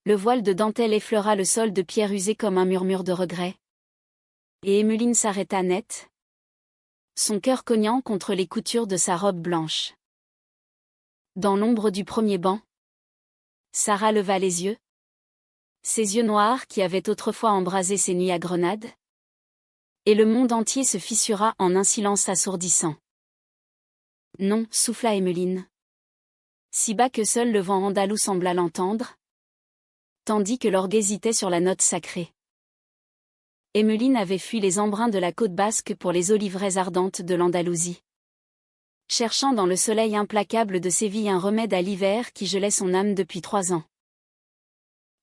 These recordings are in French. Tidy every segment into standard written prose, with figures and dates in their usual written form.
Le voile de dentelle effleura le sol de pierre usé comme un murmure de regret. Et Emmeline s'arrêta net, son cœur cognant contre les coutures de sa robe blanche. Dans l'ombre du premier banc, Sarah leva les yeux. Ses yeux noirs qui avaient autrefois embrasé ses nuits à Grenade. Et le monde entier se fissura en un silence assourdissant. Non, souffla Emmeline. Si bas que seul le vent andalou sembla l'entendre, tandis que l'orgue hésitait sur la note sacrée. Emmeline avait fui les embruns de la côte basque pour les oliveraies ardentes de l'Andalousie. Cherchant dans le soleil implacable de Séville un remède à l'hiver qui gelait son âme depuis 3 ans.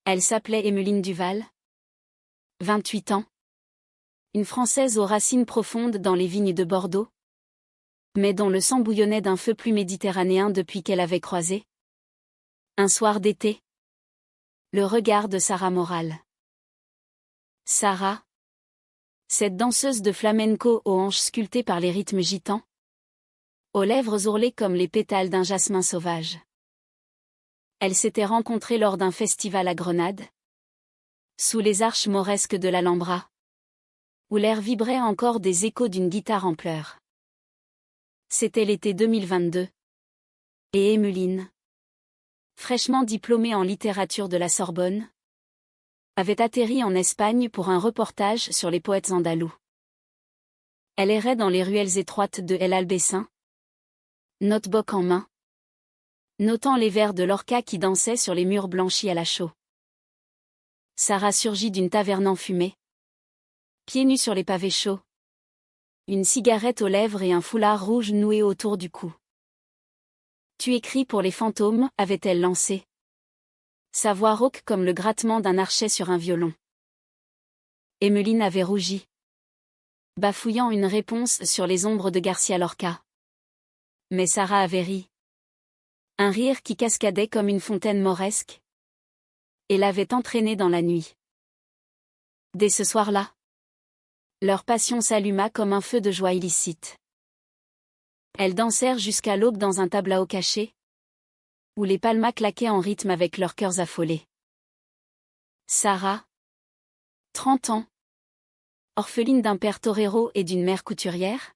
Elle s'appelait Emmeline Duval. 28 ans. Une Française aux racines profondes dans les vignes de Bordeaux, mais dont le sang bouillonnait d'un feu plus méditerranéen depuis qu'elle avait croisé. Un soir d'été. Le regard de Sarah Morale. Sarah. Cette danseuse de flamenco aux hanches sculptées par les rythmes gitans. Aux lèvres ourlées comme les pétales d'un jasmin sauvage. Elle s'était rencontrée lors d'un festival à Grenade. Sous les arches mauresques de l'Alhambra. Où l'air vibrait encore des échos d'une guitare en pleurs. C'était l'été 2022. Et Emmeline, fraîchement diplômée en littérature de la Sorbonne, avait atterri en Espagne pour un reportage sur les poètes andalous. Elle errait dans les ruelles étroites de El Albaycin, notebook en main, notant les vers de Lorca qui dansaient sur les murs blanchis à la chaux. Sarah surgit d'une taverne enfumée, pieds nus sur les pavés chauds, une cigarette aux lèvres et un foulard rouge noué autour du cou. Tu écris pour les fantômes, avait-elle lancé. Sa voix rauque comme le grattement d'un archet sur un violon. Emmeline avait rougi, bafouillant une réponse sur les ombres de Garcia Lorca. Mais Sarah avait ri. Un rire qui cascadait comme une fontaine mauresque. Et l'avait entraînée dans la nuit. Dès ce soir-là, leur passion s'alluma comme un feu de joie illicite. Elles dansèrent jusqu'à l'aube dans un tableau caché, où les palmas claquaient en rythme avec leurs cœurs affolés. Sarah, 30 ans, orpheline d'un père torero et d'une mère couturière,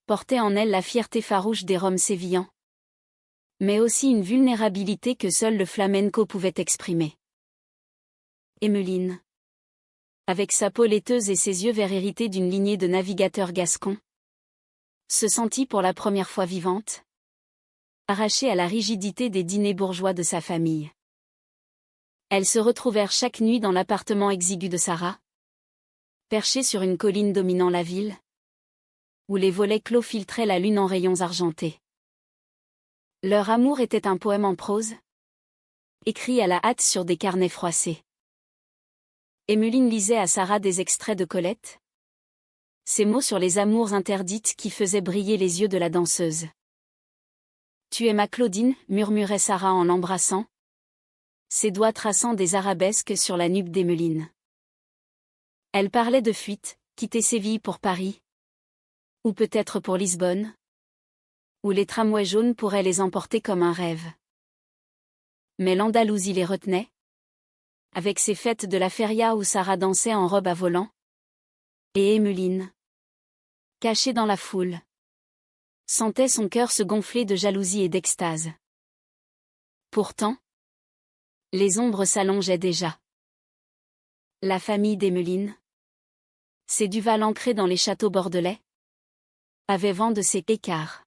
portait en elle la fierté farouche des Roms sévillans, mais aussi une vulnérabilité que seul le flamenco pouvait exprimer. Emmeline, avec sa peau laiteuse et ses yeux verts hérités d'une lignée de navigateurs gascons, se sentit pour la première fois vivante, arrachée à la rigidité des dîners bourgeois de sa famille. Elles se retrouvèrent chaque nuit dans l'appartement exigu de Sarah, perché sur une colline dominant la ville, où les volets clos filtraient la lune en rayons argentés. Leur amour était un poème en prose, écrit à la hâte sur des carnets froissés. Emmeline lisait à Sarah des extraits de Colette, ces mots sur les amours interdites qui faisaient briller les yeux de la danseuse. « Tu es ma Claudine » murmurait Sarah en l'embrassant, ses doigts traçant des arabesques sur la nuque d'Emmeline. Elle parlait de fuite, quitter Séville pour Paris. Ou peut-être pour Lisbonne. Où les tramways jaunes pourraient les emporter comme un rêve. Mais l'Andalousie les retenait. Avec ses fêtes de la feria où Sarah dansait en robe à volants. Et Emmeline, cachée dans la foule, sentait son cœur se gonfler de jalousie et d'extase. Pourtant, les ombres s'allongeaient déjà. La famille d'Emmeline, ces Duval ancrés dans les châteaux bordelais, avait vent de ces écarts.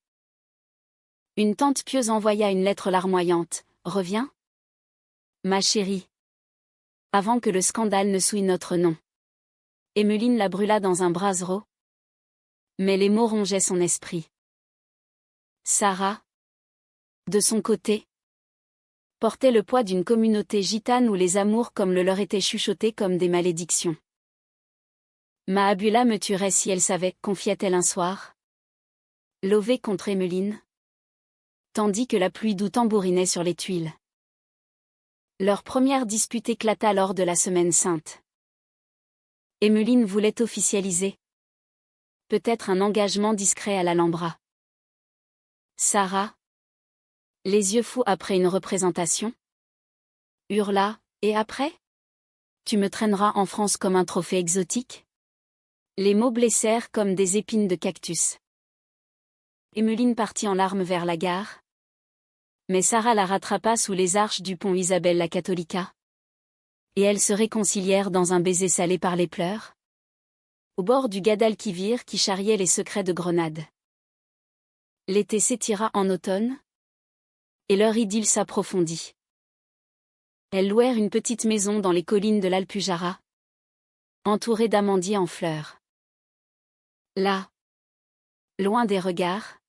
Une tante pieuse envoya une lettre larmoyante. « Reviens, ma chérie. Avant que le scandale ne souille notre nom. » Emmeline la brûla dans un brasero. Mais les mots rongeaient son esprit. Sarah, de son côté, portait le poids d'une communauté gitane où les amours comme le leur étaient chuchotés comme des malédictions. Mahabula me tuerait si elle savait, confiait-elle un soir. Lové contre Emmeline. Tandis que la pluie doux tambourinait sur les tuiles. Leur première dispute éclata lors de la Semaine Sainte. Emmeline voulait officialiser. Peut-être un engagement discret à l'Alhambra. Sarah, les yeux fous après une représentation, hurla Et après? Tu me traîneras en France comme un trophée exotique? Les mots blessèrent comme des épines de cactus. Emmeline partit en larmes vers la gare. Mais Sarah la rattrapa sous les arches du pont Isabelle la Cattolica. Et elles se réconcilièrent dans un baiser salé par les pleurs. Au bord du Guadalquivir qui charriait les secrets de Grenade. L'été s'étira en automne. Et leur idylle s'approfondit. Elles louèrent une petite maison dans les collines de l'Alpujarra, entourée d'amandiers en fleurs. Là, loin des regards,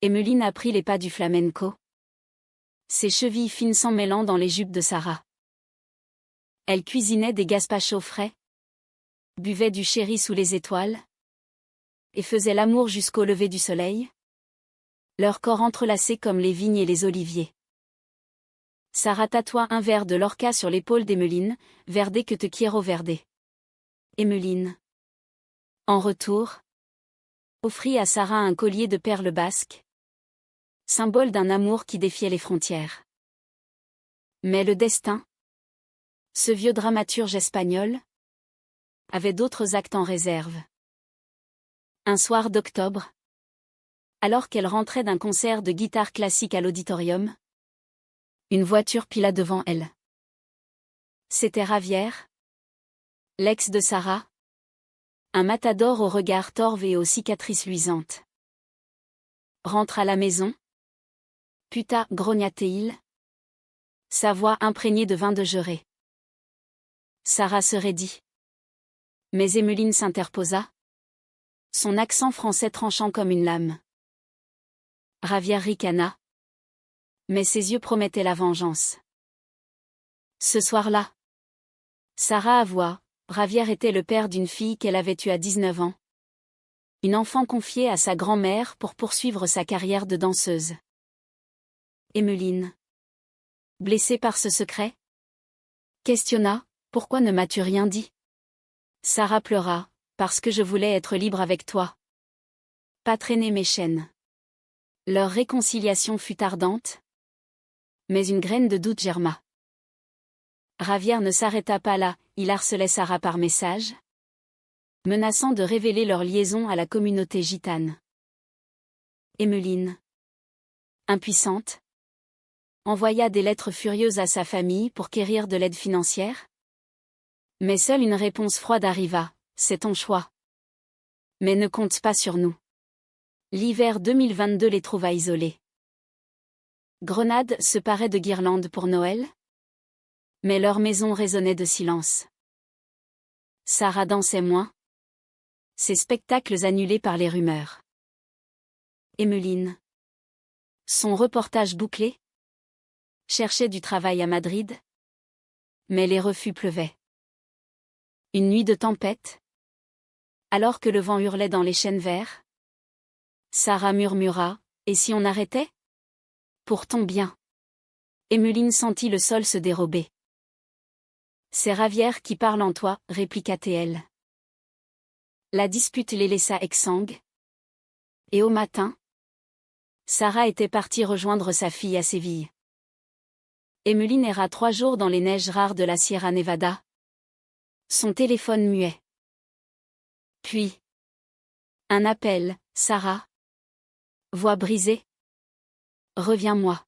Emmeline apprit les pas du flamenco. Ses chevilles fines s'emmêlant dans les jupes de Sarah. Elle cuisinait des gazpachos frais, buvait du sherry sous les étoiles, et faisait l'amour jusqu'au lever du soleil, leurs corps entrelacés comme les vignes et les oliviers. Sarah tatoua un vers de Lorca sur l'épaule d'Emmeline, Verde que te quiero verde. Emmeline, en retour, offrit à Sarah un collier de perles basques, symbole d'un amour qui défiait les frontières. Mais le destin, ce vieux dramaturge espagnol, avait d'autres actes en réserve. Un soir d'octobre, alors qu'elle rentrait d'un concert de guitare classique à l'auditorium, une voiture pila devant elle. C'était Javier, l'ex de Sarah, un matador au regard torve et aux cicatrices luisantes. Rentre à la maison. Puta, grogna-t-il. Sa voix imprégnée de vin de Jerez. Sarah se raidit. Mais Emmeline s'interposa. Son accent français tranchant comme une lame. Javier ricana. Mais ses yeux promettaient la vengeance. Ce soir-là, Sarah avoua, Javier était le père d'une fille qu'elle avait eue à 19 ans. Une enfant confiée à sa grand-mère pour poursuivre sa carrière de danseuse. Emmeline, blessée par ce secret, questionna, pourquoi ne m'as-tu rien dit? Sarah pleura, parce que je voulais être libre avec toi. Pas traîner mes chaînes. Leur réconciliation fut ardente, mais une graine de doute germa. Javier ne s'arrêta pas là, il harcelait Sarah par message, menaçant de révéler leur liaison à la communauté gitane. Emmeline, impuissante, envoya des lettres furieuses à sa famille pour quérir de l'aide financière. Mais seule une réponse froide arriva, c'est ton choix. Mais ne compte pas sur nous. L'hiver 2022 les trouva isolés. Grenade se parait de guirlandes pour Noël. Mais leur maison résonnait de silence. Sarah dansait moins. Ses spectacles annulés par les rumeurs. Emmeline, son reportage bouclé, cherchait du travail à Madrid. Mais les refus pleuvaient. Une nuit de tempête. Alors que le vent hurlait dans les chênes verts. Sarah murmura, et si on arrêtait? Pour ton bien. Emmeline sentit le sol se dérober. C'est Javier qui parle en toi, répliqua-t-elle. La dispute les laissa exsangues. Et au matin, Sarah était partie rejoindre sa fille à Séville. Emmeline erra 3 jours dans les neiges rares de la Sierra Nevada. Son téléphone muet. Puis, un appel, Sarah. Voix brisée. Reviens-moi.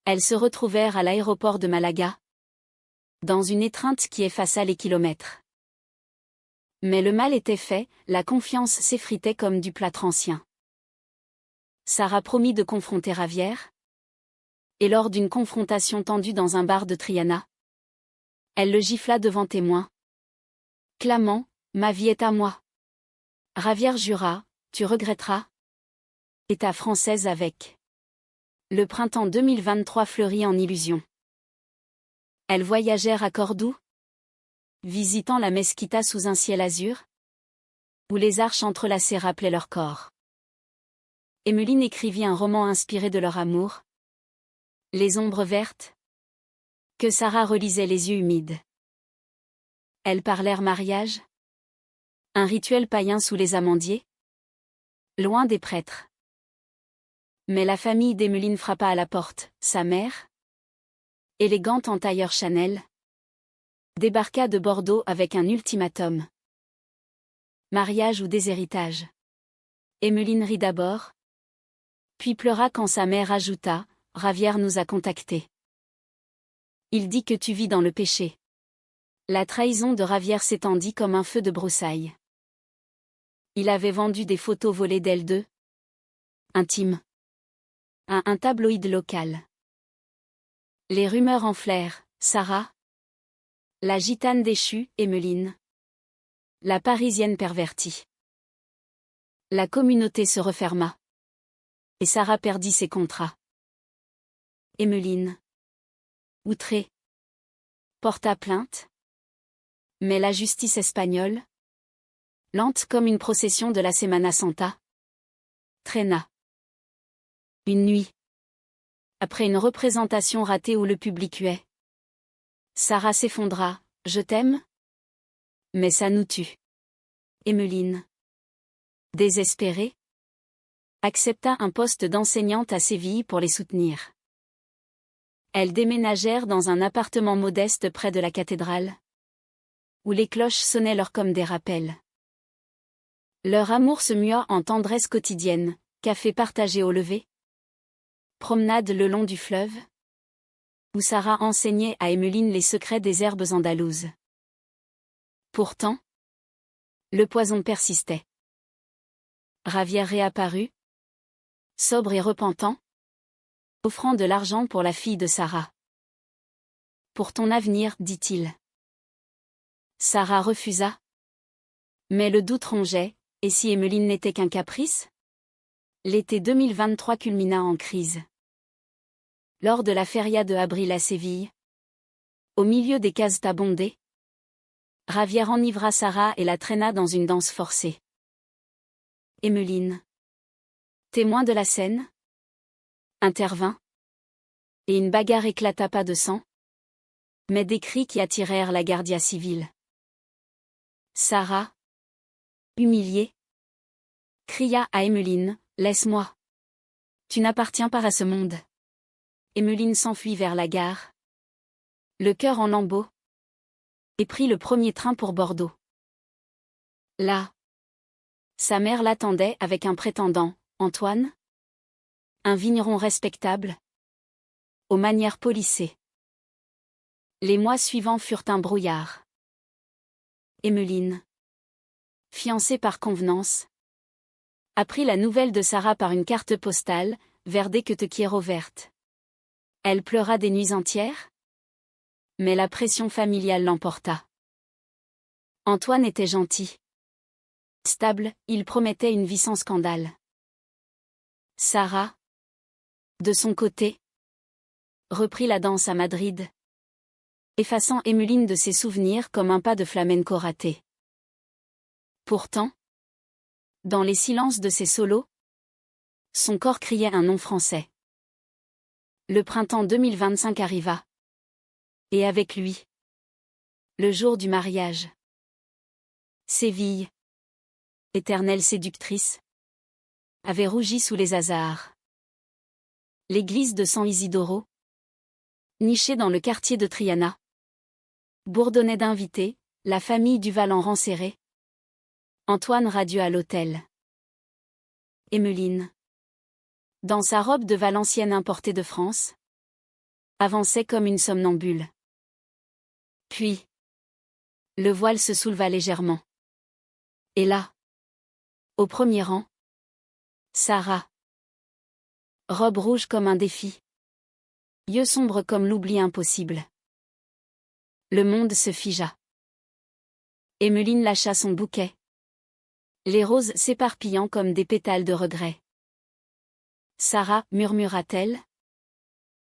Elles se retrouvèrent à l'aéroport de Malaga. Dans une étreinte qui effaça les kilomètres. Mais le mal était fait, la confiance s'effritait comme du plâtre ancien. Sarah promit de confronter Javier. Et lors d'une confrontation tendue dans un bar de Triana, elle le gifla devant témoins, clamant, ma vie est à moi. Javier jura, tu regretteras. Et ta française avec. Le printemps 2023 fleurit en illusion. Elles voyagèrent à Cordoue, visitant la mesquita sous un ciel azur, où les arches entrelacées rappelaient leur corps. Emmeline écrivit un roman inspiré de leur amour. Les ombres vertes, que Sarah relisait les yeux humides. Elles parlèrent mariage, un rituel païen sous les amandiers, loin des prêtres. Mais la famille d'Emmeline frappa à la porte, sa mère, élégante en tailleur Chanel, débarqua de Bordeaux avec un ultimatum. Mariage ou déshéritage. Emmeline rit d'abord, puis pleura quand sa mère ajouta, « Ravière nous a contactés. Il dit que tu vis dans le péché. » La trahison de Ravière s'étendit comme un feu de broussailles. Il avait vendu des photos volées d'elle d'eux. Intime. À un tabloïd local. Les rumeurs enflèrent, Sarah. La gitane déchue, Emmeline. La Parisienne pervertie. La communauté se referma. Et Sarah perdit ses contrats. Emmeline, outrée, porta plainte. Mais la justice espagnole, lente comme une procession de la Semana Santa, traîna. Une nuit. Après une représentation ratée où le public huait, Sarah s'effondra. « Je t'aime ? Mais ça nous tue. » Emmeline, désespérée, accepta un poste d'enseignante à Séville pour les soutenir. Elles déménagèrent dans un appartement modeste près de la cathédrale, où les cloches sonnaient leur comme des rappels. Leur amour se mua en tendresse quotidienne, café partagé au lever, promenade le long du fleuve, où Sarah enseignait à Emmeline les secrets des herbes andalouses. Pourtant, le poison persistait. Ravière réapparut, sobre et repentant, offrant de l'argent pour la fille de Sarah. « Pour ton avenir, dit-il. » Sarah refusa. Mais le doute rongeait, et si Emmeline n'était qu'un caprice ? L'été 2023 culmina en crise. Lors de la feria de avril à Séville, au milieu des cases bondées, Ravière enivra Sarah et la traîna dans une danse forcée. Emmeline, témoin de la scène, intervint, et une bagarre éclata, pas de sang, mais des cris qui attirèrent la Guardia civile. Sarah, humiliée, cria à Emmeline, « Laisse-moi. Tu n'appartiens pas à ce monde. » Emmeline s'enfuit vers la gare, le cœur en lambeaux, et prit le premier train pour Bordeaux. Là, sa mère l'attendait avec un prétendant, Antoine, un vigneron respectable, aux manières polissées. Les mois suivants furent un brouillard. Emmeline, fiancée par convenance, apprit la nouvelle de Sarah par une carte postale, Verde que te quiero verte. Elle pleura des nuits entières, mais la pression familiale l'emporta. Antoine était gentil. Stable, il promettait une vie sans scandale. Sarah, de son côté, reprit la danse à Madrid, effaçant Emmeline de ses souvenirs comme un pas de flamenco raté. Pourtant, dans les silences de ses solos, son corps criait un nom français. Le printemps 2025 arriva. Et avec lui, le jour du mariage. Séville, éternelle séductrice, avait rougi sous les hasards. L'église de San Isidoro, nichée dans le quartier de Triana, bourdonnait d'invités, la famille Duval en rang serré. Antoine radieux à l'hôtel. Emmeline, dans sa robe de Valenciennes importée de France, avançait comme une somnambule. Puis, le voile se souleva légèrement. Et là, au premier rang, Sarah. Robe rouge comme un défi. Yeux sombres comme l'oubli impossible. Le monde se figea. Emmeline lâcha son bouquet. Les roses s'éparpillant comme des pétales de regret. Sarah, murmura-t-elle.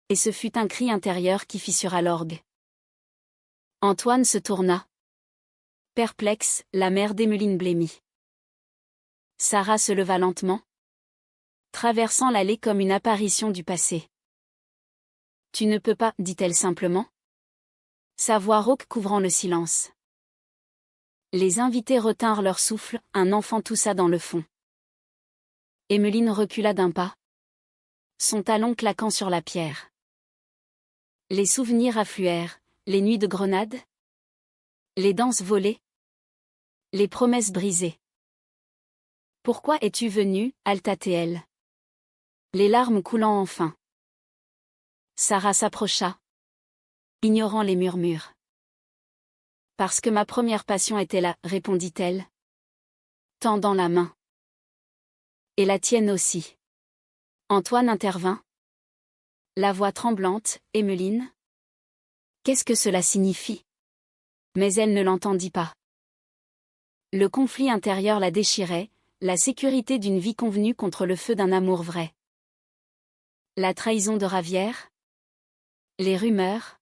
Et ce fut un cri intérieur qui fissura l'orgue. Antoine se tourna. Perplexe, la mère d'Emmeline blêmit. Sarah se leva lentement, traversant l'allée comme une apparition du passé. « Tu ne peux pas, dit-elle simplement. Sa voix rauque couvrant le silence. Les invités retinrent leur souffle, un enfant toussa dans le fond. Emmeline recula d'un pas, son talon claquant sur la pierre. Les souvenirs affluèrent, les nuits de grenade, les danses volées, les promesses brisées. Pourquoi es-tu venu, Altatl? Les larmes coulant enfin. Sarah s'approcha, ignorant les murmures. Parce que ma première passion était là, répondit-elle, tendant la main. Et la tienne aussi. Antoine intervint. La voix tremblante, Emmeline. Qu'est-ce que cela signifie? Mais elle ne l'entendit pas. Le conflit intérieur la déchirait, la sécurité d'une vie convenue contre le feu d'un amour vrai. La trahison de Ravière. Les rumeurs.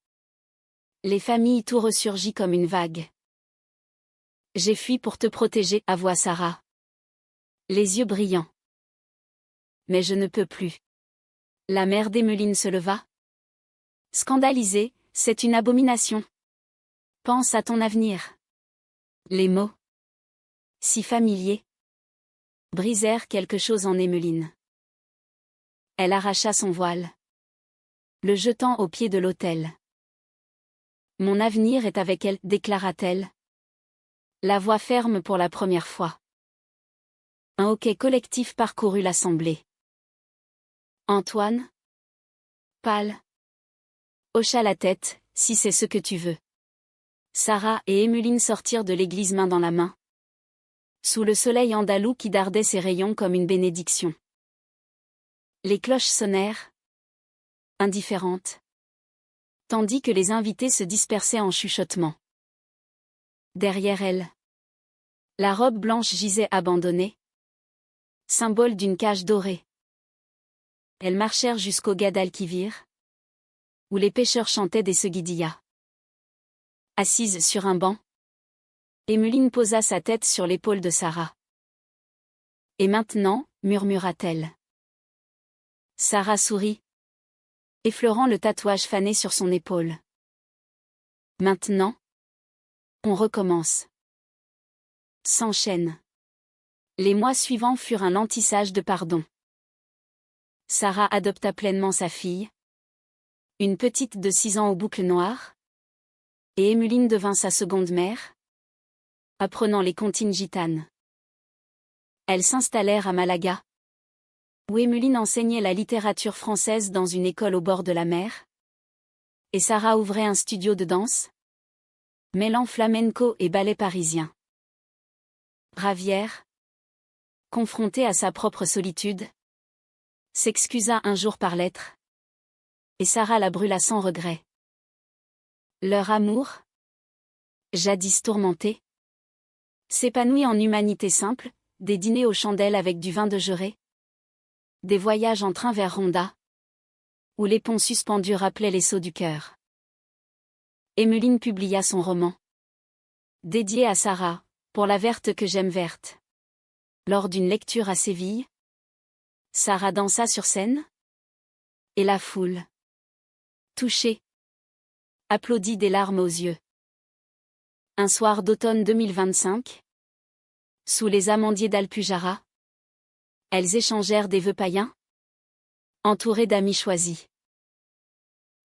Les familles, tout ressurgit comme une vague. J'ai fui pour te protéger, avoua Sarah. Les yeux brillants. Mais je ne peux plus. La mère d'Emmeline se leva. Scandalisée, c'est une abomination. Pense à ton avenir. Les mots, si familiers, brisèrent quelque chose en Emmeline. Elle arracha son voile, le jetant au pied de l'autel. Mon avenir est avec elle, déclara-t-elle. La voix ferme pour la première fois. Un hoquet collectif parcourut l'assemblée. Antoine, pâle, hocha la tête, si c'est ce que tu veux. Sarah et Emmeline sortirent de l'église main dans la main, sous le soleil andalou qui dardait ses rayons comme une bénédiction. Les cloches sonnèrent, indifférentes, tandis que les invités se dispersaient en chuchotements. Derrière elle, la robe blanche gisait abandonnée, symbole d'une cage dorée. Elles marchèrent jusqu'au Guadalquivir, où les pêcheurs chantaient des seguidillas. Assise sur un banc, Emmeline posa sa tête sur l'épaule de Sarah. Et maintenant, murmura-t-elle. Sarah sourit, effleurant le tatouage fané sur son épaule. Maintenant, on recommence. S'enchaînent. Les mois suivants furent un lent tissage de pardon. Sarah adopta pleinement sa fille, une petite de 6 ans aux boucles noires, et Emmeline devint sa seconde mère, apprenant les comptines gitanes. Elles s'installèrent à Malaga, où Emmeline enseignait la littérature française dans une école au bord de la mer, et Sarah ouvrait un studio de danse, mêlant flamenco et ballet parisien. Ravière, confrontée à sa propre solitude, s'excusa un jour par lettre, et Sarah la brûla sans regret. Leur amour, jadis tourmenté, s'épanouit en humanité simple, des dîners aux chandelles avec du vin de Jerez, des voyages en train vers Ronda, où les ponts suspendus rappelaient les sauts du cœur. Emmeline publia son roman, dédié à Sarah, pour la verte que j'aime verte. Lors d'une lecture à Séville, Sarah dansa sur scène, et la foule, touchée, applaudit des larmes aux yeux. Un soir d'automne 2025, sous les amandiers d'Alpujarra, elles échangèrent des vœux païens, entourées d'amis choisis.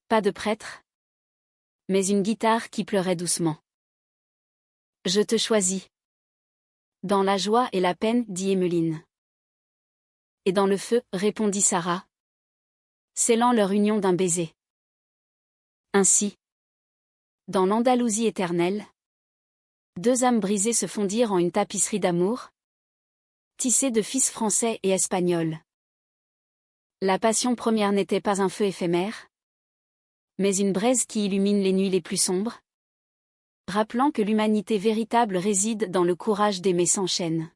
Pas de prêtre, mais une guitare qui pleurait doucement. Je te choisis. Dans la joie et la peine, dit Emmeline. Et dans le feu, répondit Sarah, scellant leur union d'un baiser. Ainsi, dans l'Andalousie éternelle, 2 âmes brisées se fondirent en une tapisserie d'amour, tissée de fils français et espagnols. La passion première n'était pas un feu éphémère, mais une braise qui illumine les nuits les plus sombres, rappelant que l'humanité véritable réside dans le courage d'aimer sans chaîne.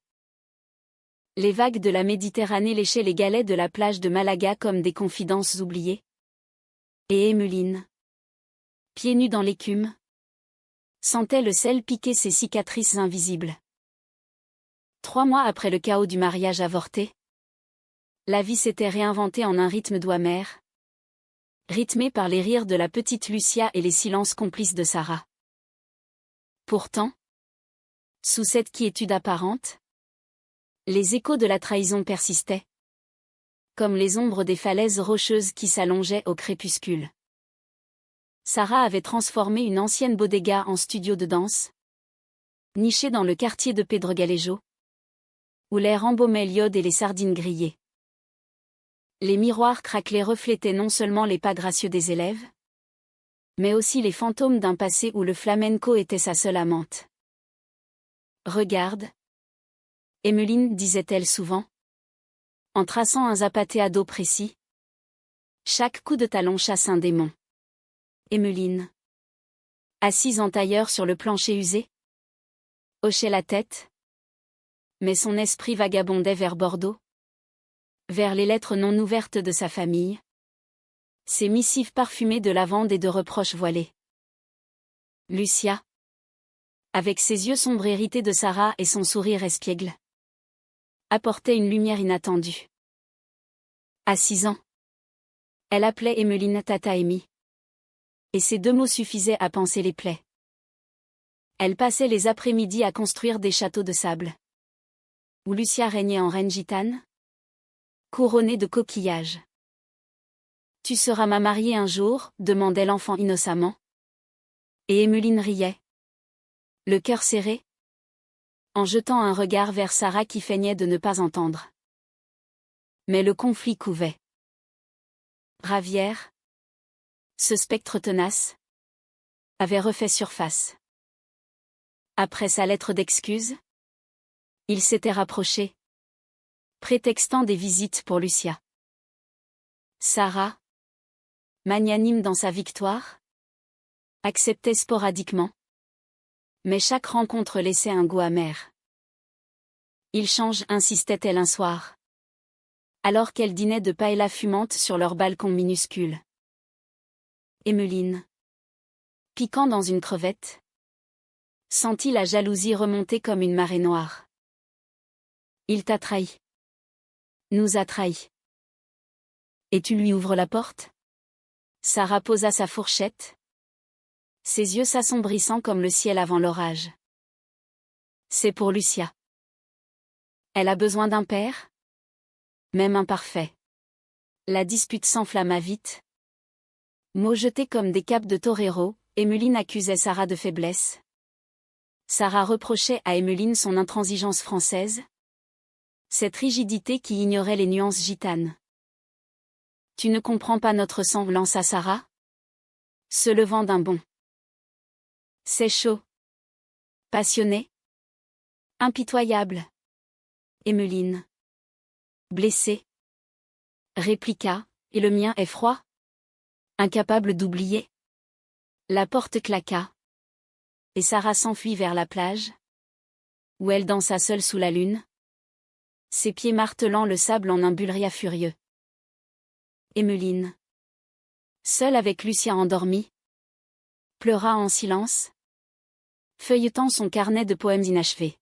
Les vagues de la Méditerranée léchaient les galets de la plage de Malaga comme des confidences oubliées. Et Emmeline, pieds nus dans l'écume, sentait le sel piquer ses cicatrices invisibles. 3 mois après le chaos du mariage avorté, la vie s'était réinventée en un rythme doux amer, rythmé par les rires de la petite Lucia et les silences complices de Sarah. Pourtant, sous cette quiétude apparente, les échos de la trahison persistaient, comme les ombres des falaises rocheuses qui s'allongeaient au crépuscule. Sarah avait transformé une ancienne bodega en studio de danse, niché dans le quartier de Pedregalejo, où l'air embaumait l'iode et les sardines grillées. Les miroirs craquelés reflétaient non seulement les pas gracieux des élèves, mais aussi les fantômes d'un passé où le flamenco était sa seule amante. Regarde, Emmeline, disait-elle souvent, en traçant un zapateado précis. Chaque coup de talon chasse un démon. Emmeline, assise en tailleur sur le plancher usé, hochait la tête, mais son esprit vagabondait vers Bordeaux, vers les lettres non ouvertes de sa famille, ses missives parfumées de lavande et de reproches voilés. Lucia, avec ses yeux sombres hérités de Sarah et son sourire espiègle, apportait une lumière inattendue. À 6 ans, elle appelait Emmeline Tata Amy. Et ces 2 mots suffisaient à panser les plaies. Elle passait les après-midi à construire des châteaux de sable, où Lucia régnait en reine gitane, couronnée de coquillages. « Tu seras ma mariée un jour ?» demandait l'enfant innocemment. Et Emmeline riait, le cœur serré, en jetant un regard vers Sarah qui feignait de ne pas entendre. Mais le conflit couvait. Ravière, ce spectre tenace, avait refait surface. Après sa lettre d'excuse, il s'était rapproché, prétextant des visites pour Lucia. Sarah, magnanime dans sa victoire, acceptait sporadiquement, mais chaque rencontre laissait un goût amer. Il change, insistait-elle un soir, alors qu'elle dînait de paella fumante sur leur balcon minuscule. Emmeline, piquant dans une crevette, sentit la jalousie remonter comme une marée noire. Il t'a trahi. Nous a trahis. Et tu lui ouvres la porte ? Sarah posa sa fourchette, ses yeux s'assombrissant comme le ciel avant l'orage. C'est pour Lucia. Elle a besoin d'un père ? Même imparfait. La dispute s'enflamma vite. Mots jetés comme des capes de torero, Emmeline accusait Sarah de faiblesse. Sarah reprochait à Emmeline son intransigeance française, cette rigidité qui ignorait les nuances gitanes. « Tu ne comprends pas notre sang » lança Sarah, se levant d'un bond. C'est chaud. Passionné. Impitoyable. Emmeline, blessée, répliqua, et le mien est froid. Incapable d'oublier. La porte claqua. Et Sarah s'enfuit vers la plage, où elle dansa seule sous la lune, ses pieds martelant le sable en un bulria furieux. Emmeline, seule avec Lucia endormie, pleura en silence, feuilletant son carnet de poèmes inachevés.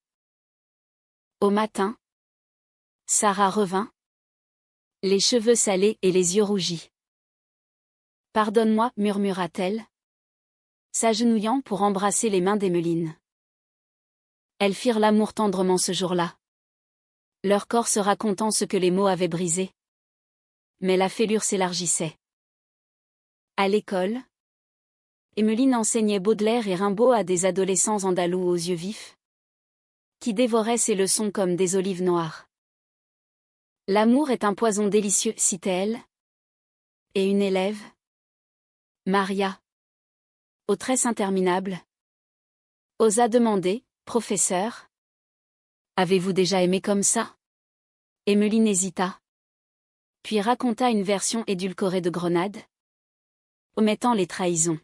Au matin, Sarah revint, les cheveux salés et les yeux rougis. « Pardonne-moi » murmura-t-elle, s'agenouillant pour embrasser les mains d'Emmeline. Elles firent l'amour tendrement ce jour-là, leur corps se racontant ce que les mots avaient brisé. Mais la fêlure s'élargissait. À l'école, Emmeline enseignait Baudelaire et Rimbaud à des adolescents andalous aux yeux vifs, qui dévoraient ses leçons comme des olives noires. L'amour est un poison délicieux, citait-elle. Et une élève, Maria, aux tresses interminables, osa demander, « Professeur, avez-vous déjà aimé comme ça ?» Emmeline hésita, puis raconta une version édulcorée de Grenade, omettant les trahisons.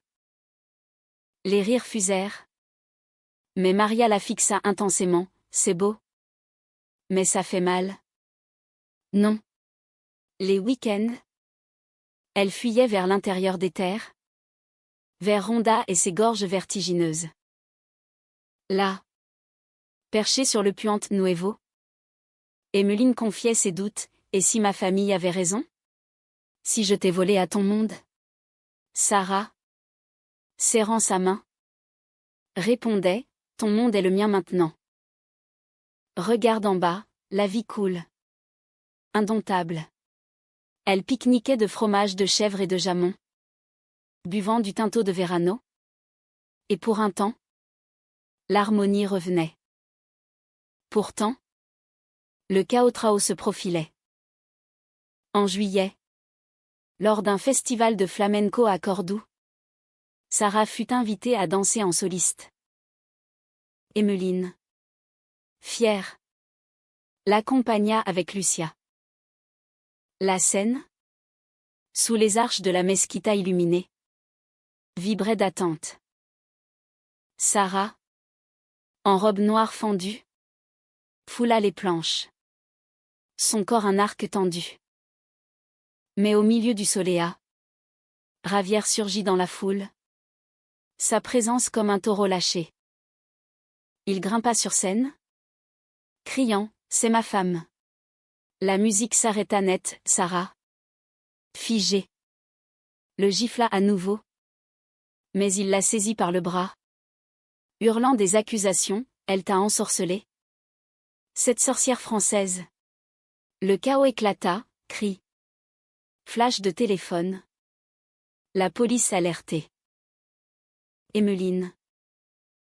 Les rires fusèrent. Mais Maria la fixa intensément, « C'est beau. Mais ça fait mal. » Non. Les week-ends, elle fuyait vers l'intérieur des terres, vers Ronda et ses gorges vertigineuses. Là, perchée sur le Puente Nuevo, Emmeline confiait ses doutes, « Et si ma famille avait raison ? Si je t'ai volé à ton monde ?» Sarah, serrant sa main, répondait, « Ton monde est le mien maintenant. Regarde en bas, la vie coule. » Indomptable. Elle pique-niquait de fromage de chèvre et de jamon, buvant du Tinto de Verano. Et pour un temps, l'harmonie revenait. Pourtant, le chaos se profilait. En juillet, lors d'un festival de flamenco à Cordoue, Sarah fut invitée à danser en soliste. Emmeline, fière, l'accompagna avec Lucia. La scène, sous les arches de la mesquita illuminée, vibrait d'attente. Sarah, en robe noire fendue, foula les planches. Son corps un arc tendu. Mais au milieu du soléa, Ravière surgit dans la foule. Sa présence comme un taureau lâché. Il grimpa sur scène, criant « C'est ma femme ». La musique s'arrêta net, Sarah, figée, le gifla à nouveau. Mais il la saisit par le bras. Hurlant des accusations, elle t'a ensorcelée. Cette sorcière française. Le chaos éclata, cri. Flash de téléphone. La police alertée. Emmeline,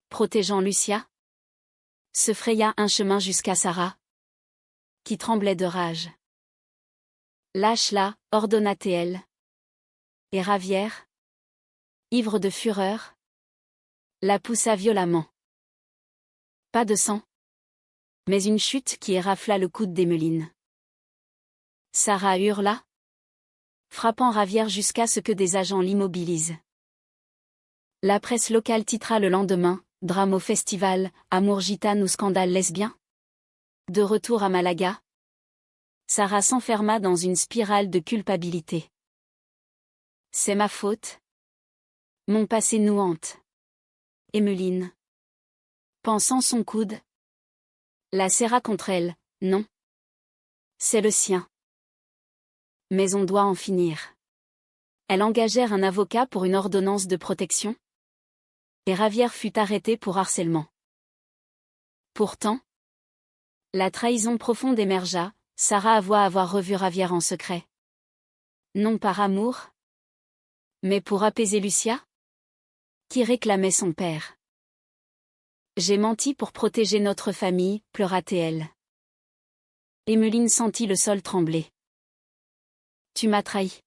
protégeant Lucia, se fraya un chemin jusqu'à Sarah, qui tremblait de rage. Lâche-la, ordonna-t-elle. Et Ravière, ivre de fureur, la poussa violemment. Pas de sang, mais une chute qui érafla le coude d'Emmeline. Sarah hurla, frappant Ravière jusqu'à ce que des agents l'immobilisent. La presse locale titra le lendemain, drame au festival, amour gitane ou scandale lesbien. De retour à Malaga, Sarah s'enferma dans une spirale de culpabilité. C'est ma faute. Mon passé nous hante. Emmeline, pensant son coude, la serra contre elle, non. C'est le sien. Mais on doit en finir. Elles engagèrent un avocat pour une ordonnance de protection. Et Ravière fut arrêtée pour harcèlement. Pourtant, la trahison profonde émergea, Sarah avoua avoir revu Ravière en secret. Non par amour, mais pour apaiser Lucia, qui réclamait son père. J'ai menti pour protéger notre famille, pleura-t-elle. Emmeline sentit le sol trembler. Tu m'as trahi.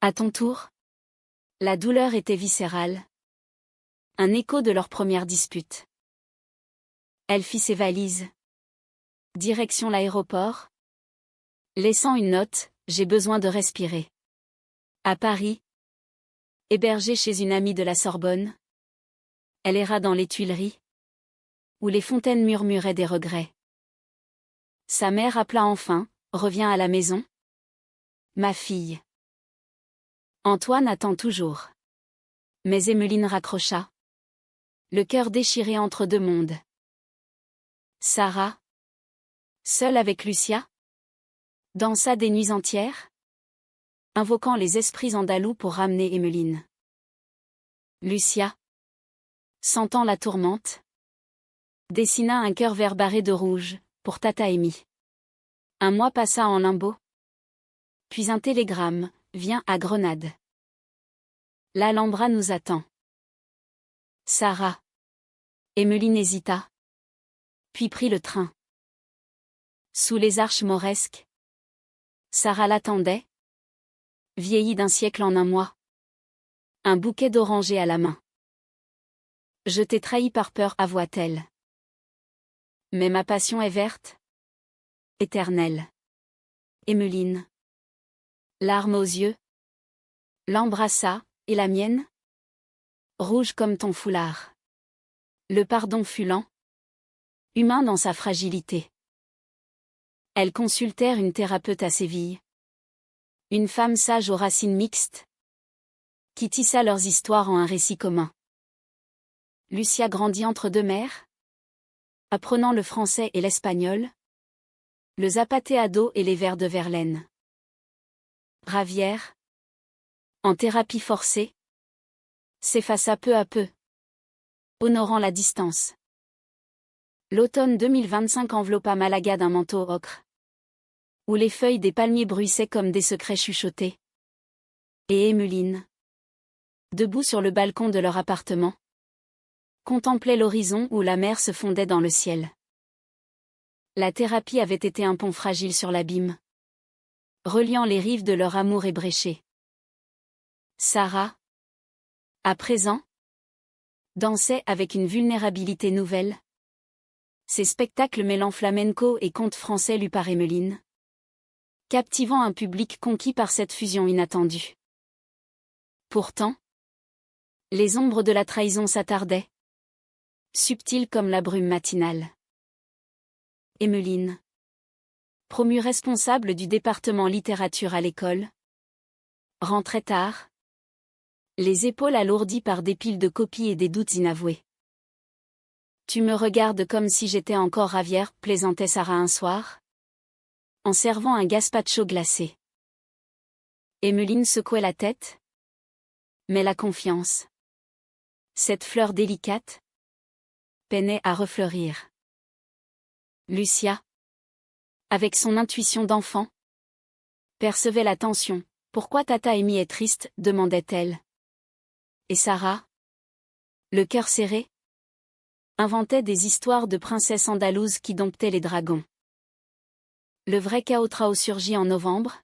À ton tour? La douleur était viscérale. Un écho de leur première dispute. Elle fit ses valises. Direction l'aéroport. Laissant une note, j'ai besoin de respirer. À Paris. Hébergée chez une amie de la Sorbonne. Elle erra dans les Tuileries. Où les fontaines murmuraient des regrets. Sa mère appela enfin, reviens à la maison. Ma fille. Antoine attend toujours. Mais Emmeline raccrocha. Le cœur déchiré entre deux mondes. Sarah, seule avec Lucia, dansa des nuits entières, invoquant les esprits andalous pour ramener Emmeline. Lucia, sentant la tourmente, dessina un cœur vert barré de rouge, pour Tata Amy. Un mois passa en limbo. Puis un télégramme, viens à Grenade. L'Alhambra nous attend. Sarah. Emmeline hésita. Puis prit le train. Sous les arches mauresques. Sarah l'attendait. Vieillie d'un siècle en un mois. Un bouquet d'orangers à la main. Je t'ai trahi par peur, avoua-t-elle. Mais ma passion est verte. Éternelle. Emmeline. Larmes aux yeux. L'embrassa, et la mienne? Rouge comme ton foulard. Le pardon fut lent. Humain dans sa fragilité. Elles consultèrent une thérapeute à Séville. Une femme sage aux racines mixtes. Qui tissa leurs histoires en un récit commun. Lucia grandit entre deux mers. Apprenant le français et l'espagnol. Le zapateado et les vers de Verlaine. Ravière. En thérapie forcée. S'effaça peu à peu. Honorant la distance. L'automne 2025 enveloppa Malaga d'un manteau ocre. Où les feuilles des palmiers bruissaient comme des secrets chuchotés. Et Emmeline. Debout sur le balcon de leur appartement, contemplaient l'horizon où la mer se fondait dans le ciel. La thérapie avait été un pont fragile sur l'abîme, reliant les rives de leur amour ébréché. Sarah, à présent, dansait avec une vulnérabilité nouvelle. Ces spectacles mêlant flamenco et contes français lus par Emmeline, captivant un public conquis par cette fusion inattendue. Pourtant, les ombres de la trahison s'attardaient, subtiles comme la brume matinale. Emmeline, promue responsable du département littérature à l'école, rentrait tard, les épaules alourdies par des piles de copies et des doutes inavoués. « Tu me regardes comme si j'étais encore Ravière », plaisantait Sarah un soir, en servant un gazpacho glacé. Emmeline secouait la tête. Mais la confiance, cette fleur délicate, peinait à refleurir. Lucia, avec son intuition d'enfant, percevait la tension. « Pourquoi Tata Amy est triste ?» demandait-elle. Et Sarah, le cœur serré, inventait des histoires de princesses andalouses qui domptaient les dragons. Le vrai chaos surgit en novembre,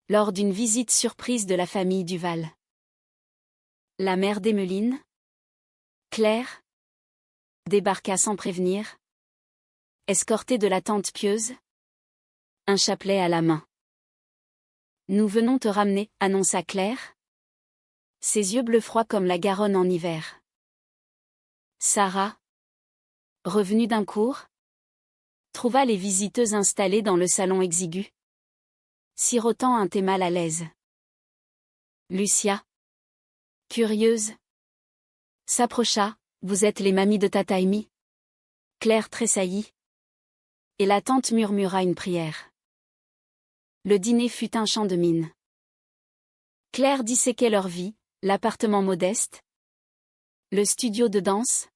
lors d'une visite surprise de la famille Duval. La mère d'Emmeline, Claire, débarqua sans prévenir, escortée de la tante pieuse, un chapelet à la main. « Nous venons te ramener », annonça Claire, ses yeux bleus froids comme la Garonne en hiver. Sarah, revenue d'un cours, trouva les visiteuses installées dans le salon exigu, sirotant un thé mal à l'aise. Lucia, curieuse, s'approcha. « Vous êtes les mamies de Tata Amy ?» Claire tressaillit, et la tante murmura une prière. Le dîner fut un chant de mine. Claire disséquait leur vie, l'appartement modeste, le studio de danse,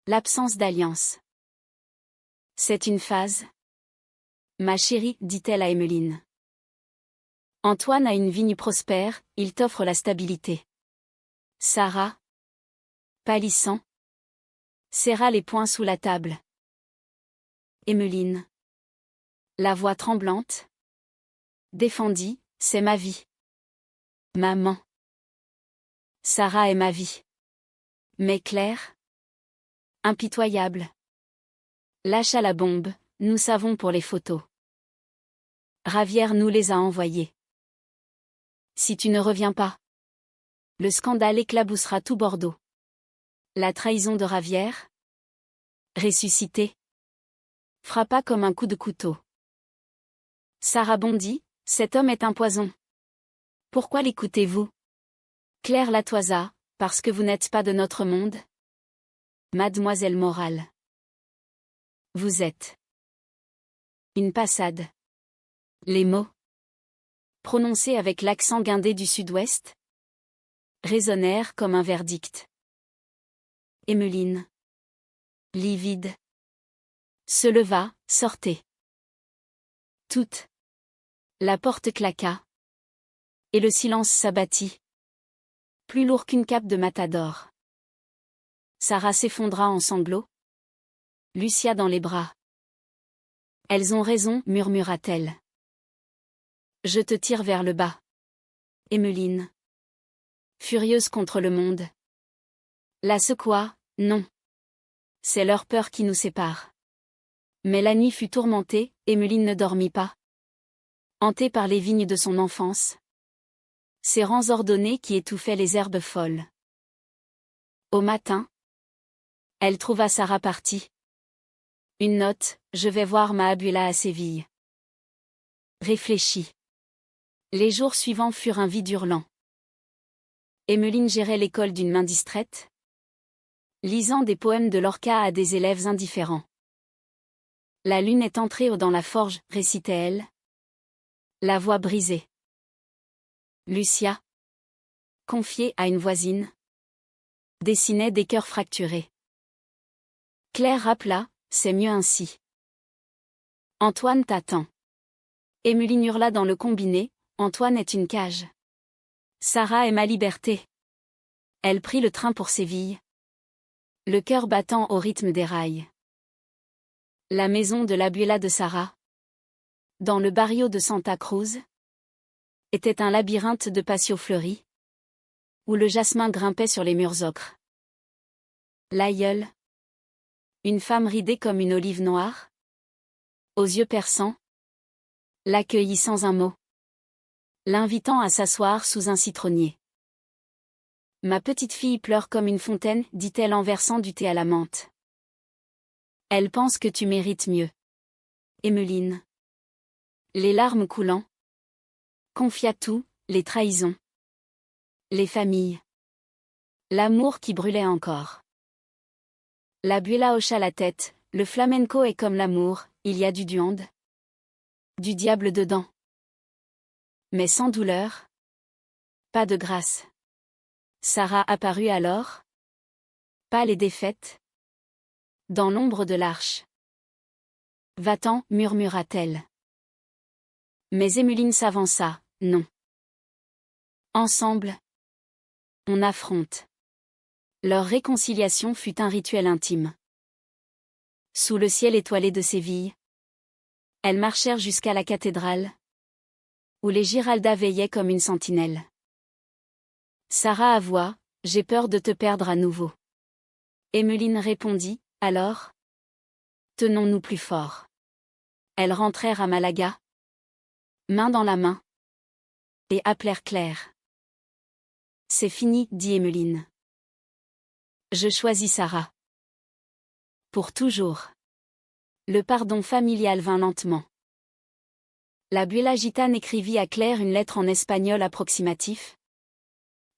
l'absence d'alliance. « C'est une phase, ma chérie, dit-elle à Emmeline. Antoine a une vigne prospère, il t'offre la stabilité. Sarah, pâlissant, serra les poings sous la table. Emmeline, la voix tremblante, défendit, « C'est ma vie. Maman. Sarah est ma vie. » Mais Claire, impitoyable, lâcha la bombe. « Nous savons pour les photos. Ravière nous les a envoyées. Si tu ne reviens pas, le scandale éclaboussera tout Bordeaux. » La trahison de Ravière, ressuscitée, frappa comme un coup de couteau. Sarah bondit, « Cet homme est un poison. Pourquoi l'écoutez-vous ?» Claire la toisa, « Parce que vous n'êtes pas de notre monde. Mademoiselle Morale. Vous êtes une passade. » Les mots, prononcés avec l'accent guindé du sud-ouest, résonnèrent comme un verdict. Emmeline, livide, se leva, « Sortez. » Toute la porte claqua, et le silence s'abattit, plus lourd qu'une cape de matador. Sarah s'effondra en sanglots, Lucia dans les bras. « Elles ont raison, » murmura-t-elle. « Je te tire vers le bas. » Emmeline, furieuse contre le monde, la secoua. « Non. C'est leur peur qui nous sépare. » Mais la nuit fut tourmentée, Emmeline ne dormit pas. Hantée par les vignes de son enfance, ses rangs ordonnés qui étouffaient les herbes folles. Au matin, elle trouva Sarah partie. Une note, « Je vais voir ma Abula à Séville. » Réfléchit. Les jours suivants furent un vide hurlant. Emmeline gérait l'école d'une main distraite, lisant des poèmes de Lorca à des élèves indifférents. « La lune est entrée dans la forge », récitait-elle, la voix brisée. Lucia, confiée à une voisine, dessinait des cœurs fracturés. Claire rappela, « C'est mieux ainsi. Antoine t'attend. » Emmeline hurla dans le combiné, « Antoine est une cage. Sarah est ma liberté. » Elle prit le train pour Séville, le cœur battant au rythme des rails. La maison de l'Abuela de Sara, dans le barrio de Santa Cruz, était un labyrinthe de patios fleuris, où le jasmin grimpait sur les murs ocres. L'aïeule, une femme ridée comme une olive noire, aux yeux perçants, l'accueillit sans un mot, l'invitant à s'asseoir sous un citronnier. « Ma petite fille pleure comme une fontaine, dit-elle en versant du thé à la menthe. Elle pense que tu mérites mieux. Emmeline. » Les larmes coulant. Confia tout, les trahisons. Les familles. L'amour qui brûlait encore. L'Abuela hocha la tête, le flamenco est comme l'amour, il y a du duande. Du diable dedans. Mais sans douleur. Pas de grâce. Sara apparut alors. Pâle et défaite. Dans l'ombre de l'arche. Va-t'en, murmura-t-elle. Mais Emmeline s'avança, non. Ensemble. On affronte. Leur réconciliation fut un rituel intime. Sous le ciel étoilé de Séville. Elles marchèrent jusqu'à la cathédrale, où les Giralda veillaient comme une sentinelle. Sara avoua, « J'ai peur de te perdre à nouveau. » Emmeline répondit, « Alors ? Tenons-nous plus fort. » Elles rentrèrent à Malaga, main dans la main, et appelèrent Claire. « C'est fini, dit Emmeline. Je choisis Sara. Pour toujours. » Le pardon familial vint lentement. L'Abuela gitane écrivit à Claire une lettre en espagnol approximatif.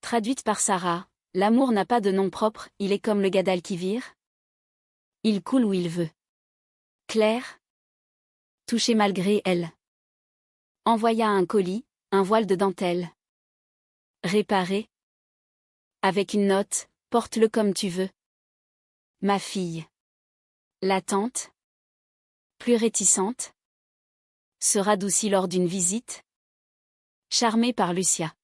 Traduite par Sara, « L'amour n'a pas de nom propre, il est comme le Guadalquivir. Il coule où il veut. » Claire, touchée malgré elle, envoya un colis, un voile de dentelle. Réparé. Avec une note, « Porte-le comme tu veux. Ma fille. » La tante, plus réticente, se radoucit lors d'une visite, charmée par Lucia.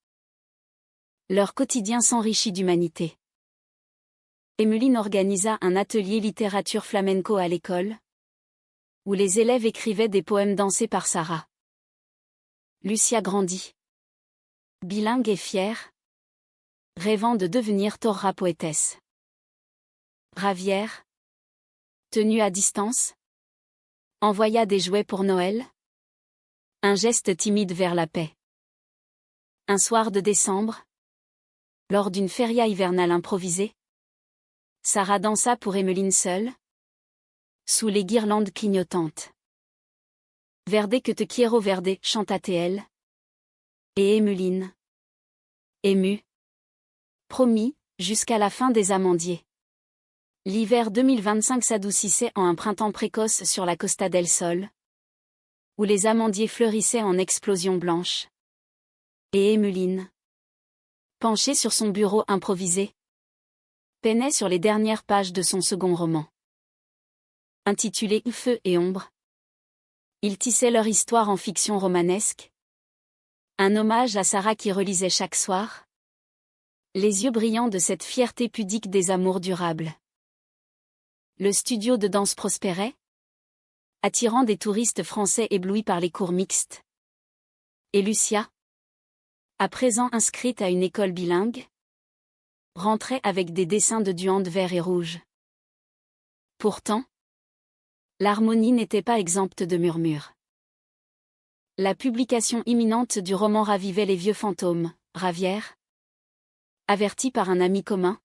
Leur quotidien s'enrichit d'humanité. Emmeline organisa un atelier littérature flamenco à l'école, où les élèves écrivaient des poèmes dansés par Sara. Lucia grandit. Bilingue et fière, rêvant de devenir torra poétesse. Ravière, tenue à distance, envoya des jouets pour Noël. Un geste timide vers la paix. Un soir de décembre, lors d'une feria hivernale improvisée, Sara dansa pour Emmeline seule, sous les guirlandes clignotantes. Verde que te quiero verde, chanta-t-elle. Et Emmeline, émue, promit, jusqu'à la fin des amandiers. L'hiver 2025 s'adoucissait en un printemps précoce sur la Costa del Sol, où les amandiers fleurissaient en explosions blanches. Et Emmeline, penchée sur son bureau improvisé, peinait sur les dernières pages de son second roman. Intitulé « Feu et ombre », ils tissaient leur histoire en fiction romanesque. Un hommage à Sara qui relisait chaque soir, les yeux brillants de cette fierté pudique des amours durables. Le studio de danse prospérait, attirant des touristes français éblouis par les cours mixtes. Et Lucia, à présent inscrite à une école bilingue, rentrait avec des dessins de duande vert et rouge. Pourtant, l'harmonie n'était pas exempte de murmures. La publication imminente du roman ravivait les vieux fantômes. Ravière, averti par un ami commun,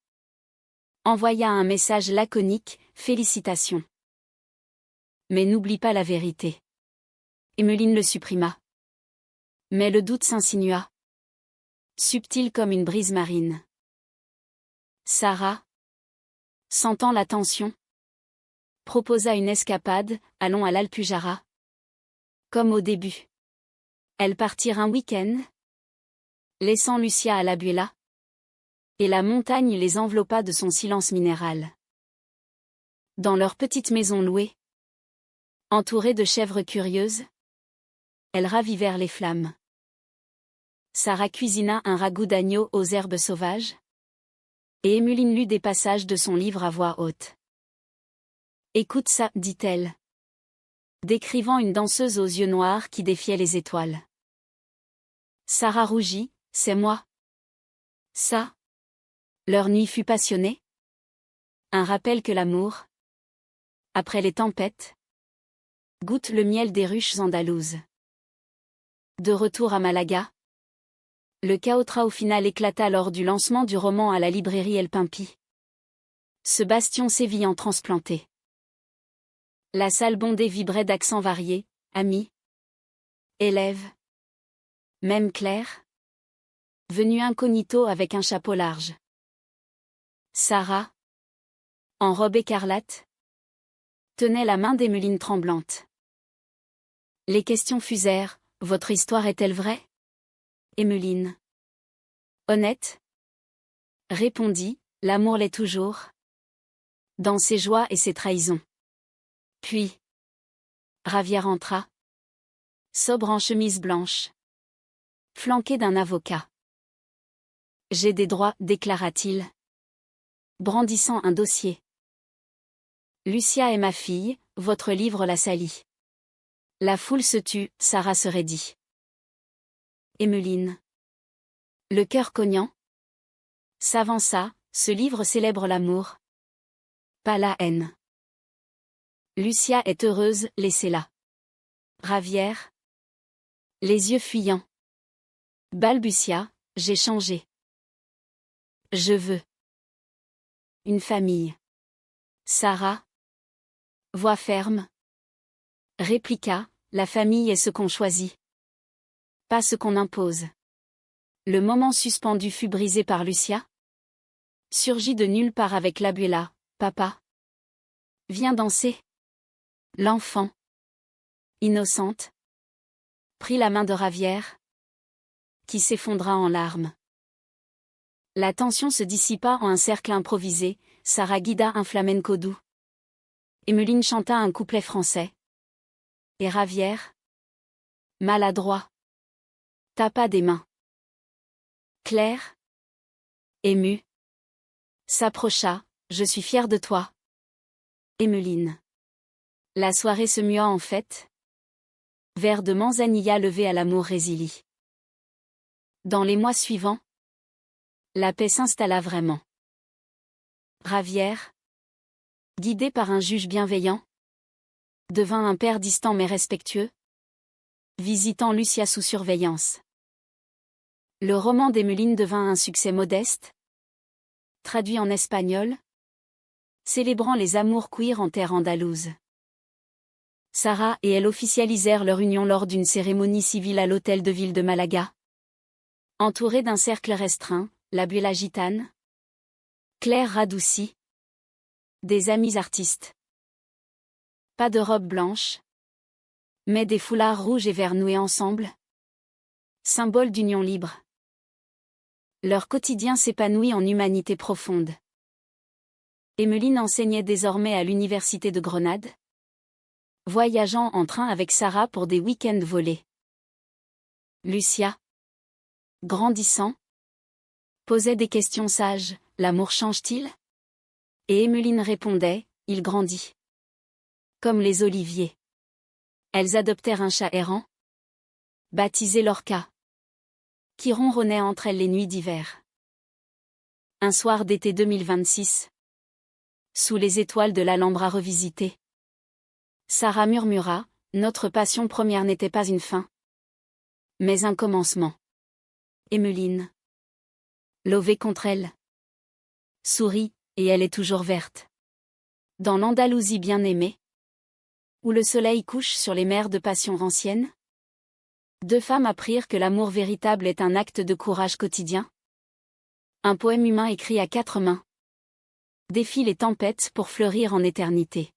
envoya un message laconique, « Félicitations. Mais n'oublie pas la vérité. » Emmeline le supprima. Mais le doute s'insinua, subtil comme une brise marine. Sara, sentant la tension, proposa une escapade, « Allons à l'Alpujarra. » Comme au début. Elles partirent un week-end, laissant Lucia à l'Abuela, et la montagne les enveloppa de son silence minéral. Dans leur petite maison louée, entourée de chèvres curieuses, elles ravivèrent les flammes. Sara cuisina un ragoût d'agneau aux herbes sauvages, Et Emmeline lut des passages de son livre à voix haute. Écoute ça, dit-elle, décrivant une danseuse aux yeux noirs qui défiait les étoiles. Sarah rougit, c'est moi. Ça. Leur nuit fut passionnée. Un rappel que l'amour, après les tempêtes, goûte le miel des ruches andalouses. De retour à Malaga, le chaos final éclata lors du lancement du roman à la librairie El Pimpi. Ce bastion sévillan transplanté. La salle bondée vibrait d'accents variés, amis, élèves, même Claire, venue incognito avec un chapeau large. Sarah, en robe écarlate, tenait la main d'Emmeline tremblante. Les questions fusèrent, votre histoire est-elle vraie? Emmeline, honnête, répondit, l'amour l'est toujours, dans ses joies et ses trahisons. Puis, Ravière entra, sobre en chemise blanche, flanqué d'un avocat. J'ai des droits, déclara-t-il, brandissant un dossier. Lucia est ma fille, votre livre la salit. La foule se tut, Sarah se raidit. Emmeline, le cœur cognant, s'avança, ce livre célèbre l'amour, pas la haine. Lucia est heureuse, laissez-la. Ravière, les yeux fuyants, balbutia, j'ai changé. Je veux une famille. Sarah, voix ferme, répliqua, la famille est ce qu'on choisit, pas ce qu'on impose. Le moment suspendu fut brisé par Lucia. Surgit de nulle part avec l'abuela, papa. Viens danser. L'enfant, innocente, prit la main de Ravière, qui s'effondra en larmes. La tension se dissipa en un cercle improvisé, Sarah guida un flamenco doux. Emmeline chanta un couplet français. Et Ravière, maladroit, tapa des mains. Claire, émue, s'approcha, je suis fière de toi. Emmeline. La soirée se mua en fête. Vers de manzanilla levé à l'amour résilie. Dans les mois suivants, la paix s'installa vraiment. Ravière, guidé par un juge bienveillant, devint un père distant mais respectueux, visitant Lucia sous surveillance. Le roman d'Emmeline devint un succès modeste, traduit en espagnol, célébrant les amours queer en terre andalouse. Sarah et elle officialisèrent leur union lors d'une cérémonie civile à l'hôtel de ville de Malaga. Entourée d'un cercle restreint, l'abuela gitane, Claire radoucie, des amis artistes. Pas de robe blanche, mais des foulards rouges et verts noués ensemble, symbole d'union libre. Leur quotidien s'épanouit en humanité profonde. Emmeline enseignait désormais à l'université de Grenade, voyageant en train avec Sarah pour des week-ends volés. Lucia, grandissant, posait des questions sages, l'amour change-t-il? Et Emmeline répondait, il grandit. Comme les oliviers. Elles adoptèrent un chat errant, baptisé Lorca, qui ronronnait entre elles les nuits d'hiver. Un soir d'été 2026, sous les étoiles de l'Alhambra revisitée, Sarah murmura, notre passion première n'était pas une fin, mais un commencement. Emmeline, levée contre elle, sourit, et elle est toujours verte. Dans l'Andalousie bien-aimée, où le soleil couche sur les mers de passion anciennes, deux femmes apprirent que l'amour véritable est un acte de courage quotidien. Un poème humain écrit à quatre mains défie les tempêtes pour fleurir en éternité.